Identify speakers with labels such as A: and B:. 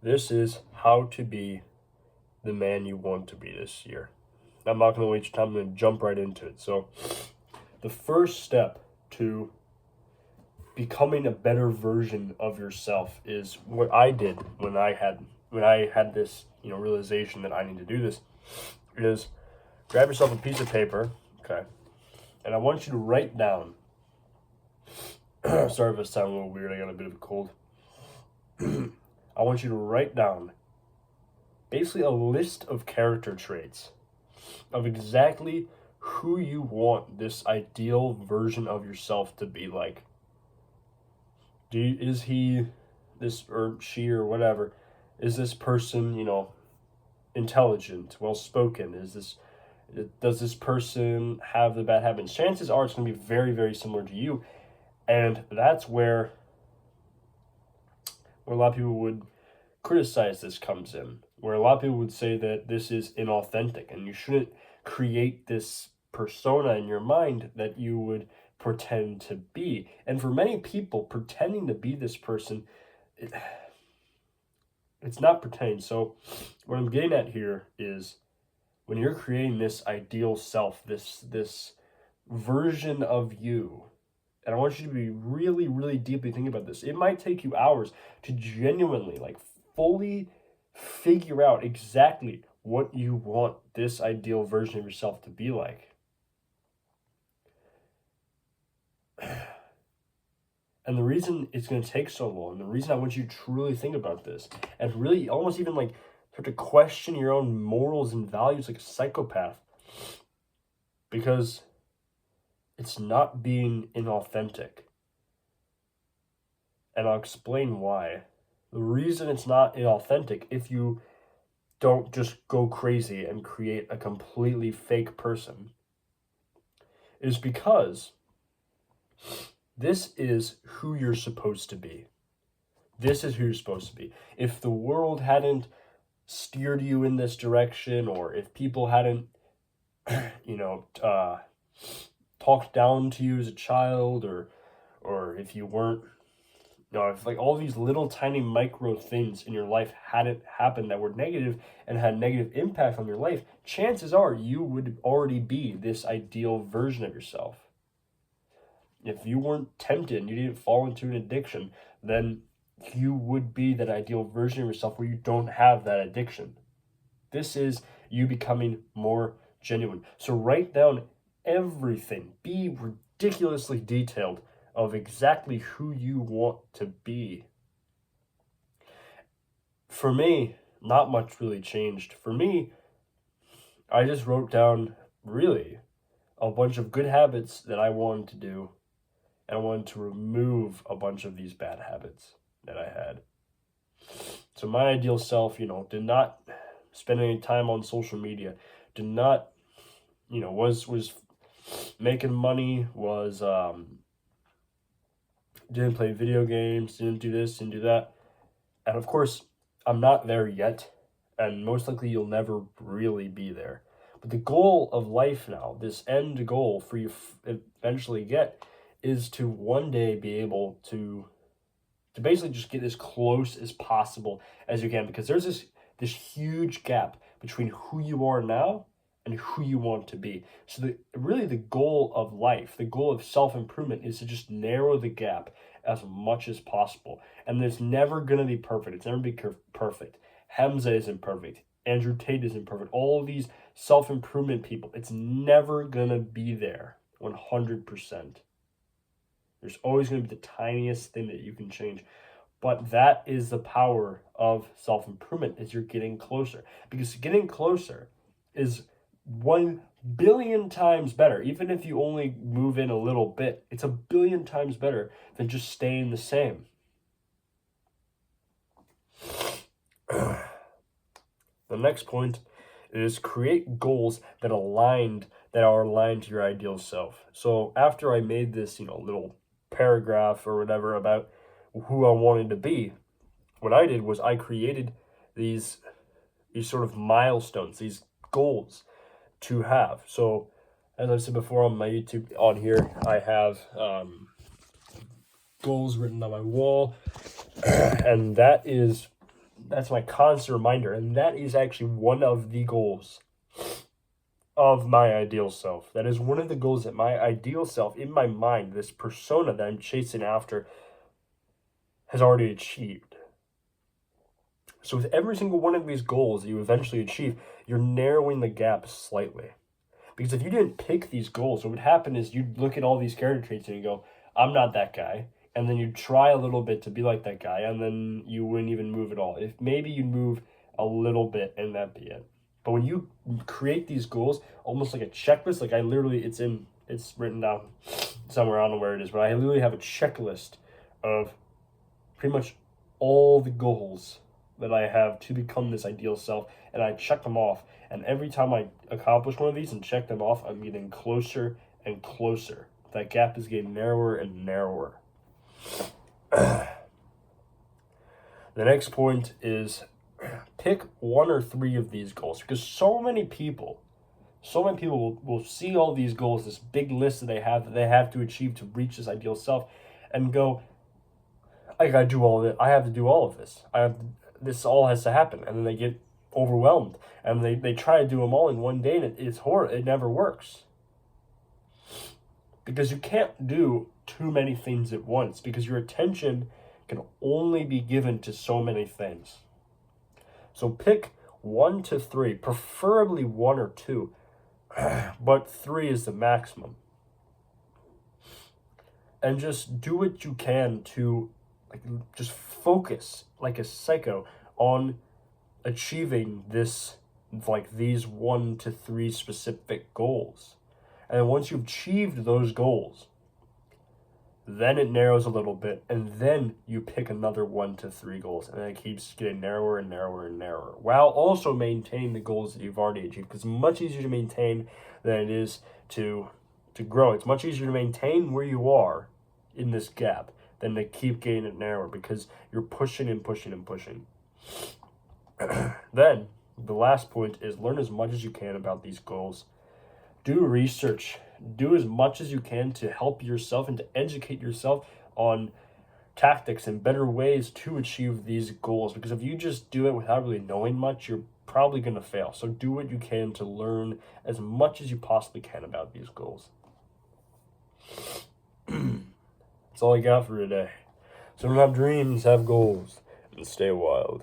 A: This is how to be the man you want to be this year. I'm not going to waste your time. I'm going to jump right into it. So, the first step to becoming a better version of yourself is what I did when I had this realization that I need to do this. Is grab yourself a piece of paper, okay, and I want you to write down. Sorry if I sound a little weird. I got a bit of a cold. I want you to write down basically a list of character traits of exactly who you want this ideal version of yourself to be like. Is he this or she or whatever? Is this person, intelligent, well spoken? Does this person have the bad habits? Chances are it's going to be very, very similar to you, and that's where a lot of people would criticize this comes in, where a lot of people would say that this is inauthentic and you shouldn't create this persona in your mind that you would pretend to be. And for many people, pretending to be this person, it's not pretending. So what I'm getting at here is when you're creating this ideal self, this version of you, and I want you to be really, really deeply thinking about this. It might take you hours to genuinely, fully figure out exactly what you want this ideal version of yourself to be like. And the reason it's going to take so long, the reason I want you to truly think about this, and really almost even start to question your own morals and values like a psychopath, because it's not being inauthentic. And I'll explain why. The reason it's not inauthentic, if you don't just go crazy and create a completely fake person, is because this is who you're supposed to be. This is who you're supposed to be. If the world hadn't steered you in this direction, or if people hadn't, talked down to you as a child, or if you weren't, if all these little tiny micro things in your life hadn't happened that were negative and had negative impact on your life, chances are you would already be this ideal version of yourself. If you weren't tempted and you didn't fall into an addiction, then you would be that ideal version of yourself where you don't have that addiction. This is you becoming more genuine. So write down everything. Be ridiculously detailed of exactly who you want to be. For me, not much really changed. For me, I just wrote down really a bunch of good habits that I wanted to do, and I wanted to remove a bunch of these bad habits that I had. So my ideal self, did not spend any time on social media, did not, was making money, was didn't play video games, didn't do this, didn't do that. And of course, I'm not there yet, and most likely you'll never really be there. But the goal of life now, this end goal for you eventually get, is to one day be able to basically just get as close as possible as you can, because there's this huge gap between who you are now and who you want to be. So the goal of life, the goal of self-improvement, is to just narrow the gap as much as possible. And it's never going to be perfect. It's never be perfect. Hamza isn't perfect. Andrew Tate isn't perfect. All of these self-improvement people, it's never going to be there 100%. There's always going to be the tiniest thing that you can change. But that is the power of self-improvement, is you're getting closer. Because getting closer is 1 billion times better. Even if you only move in a little bit, it's 1 billion times better than just staying the same. The next point is create goals that are aligned to your ideal self. So after I made this, little paragraph or whatever about who I wanted to be, what I did was I created these sort of milestones, these goals to have. So as I've said before on my YouTube on here, I have goals written on my wall, and that is That's my constant reminder, and that is actually one of the goals of my ideal self. That is one of the goals that my ideal self, in my mind, this persona that I'm chasing after, has already achieved. So with every single one of these goals that you eventually achieve, you're narrowing the gap slightly. Because if you didn't pick these goals, what would happen is you'd look at all these character traits and you go, I'm not that guy. And then you'd try a little bit to be like that guy, and then you wouldn't even move at all. If maybe you'd move a little bit and that'd be it. But when you create these goals, almost like a checklist, like it's written down somewhere, I don't know where it is, but I literally have a checklist of pretty much all the goals that I have to become this ideal self, and I check them off. And every time I accomplish one of these and check them off, I'm getting closer and closer. That gap is getting narrower and narrower. The next point is pick one or three of these goals, because so many people will see all these goals, this big list that they have to achieve to reach this ideal self, and go, I gotta do all of it. I have to do all of this. This all has to happen, and then they get overwhelmed, and they try to do them all in one day, and it's horrible. It never works, because you can't do too many things at once, because your attention can only be given to so many things. So pick 1 to 3, preferably 1 or 2, but 3 is the maximum, and just do what you can to just focus like a psycho on achieving these 1 to 3 specific goals. And once you've achieved those goals, then it narrows a little bit, and then you pick another 1 to 3 goals, and then it keeps getting narrower and narrower and narrower, while also maintaining the goals that you've already achieved, because it's much easier to maintain than it is to grow. It's much easier to maintain where you are in this gap than to keep getting it narrower, because you're pushing and pushing and pushing. Then, the last point is learn as much as you can about these goals. Do research. Do as much as you can to help yourself and to educate yourself on tactics and better ways to achieve these goals. Because if you just do it without really knowing much, you're probably going to fail. So do what you can to learn as much as you possibly can about these goals. That's all I got for today. So don't have dreams, have goals, and stay wild.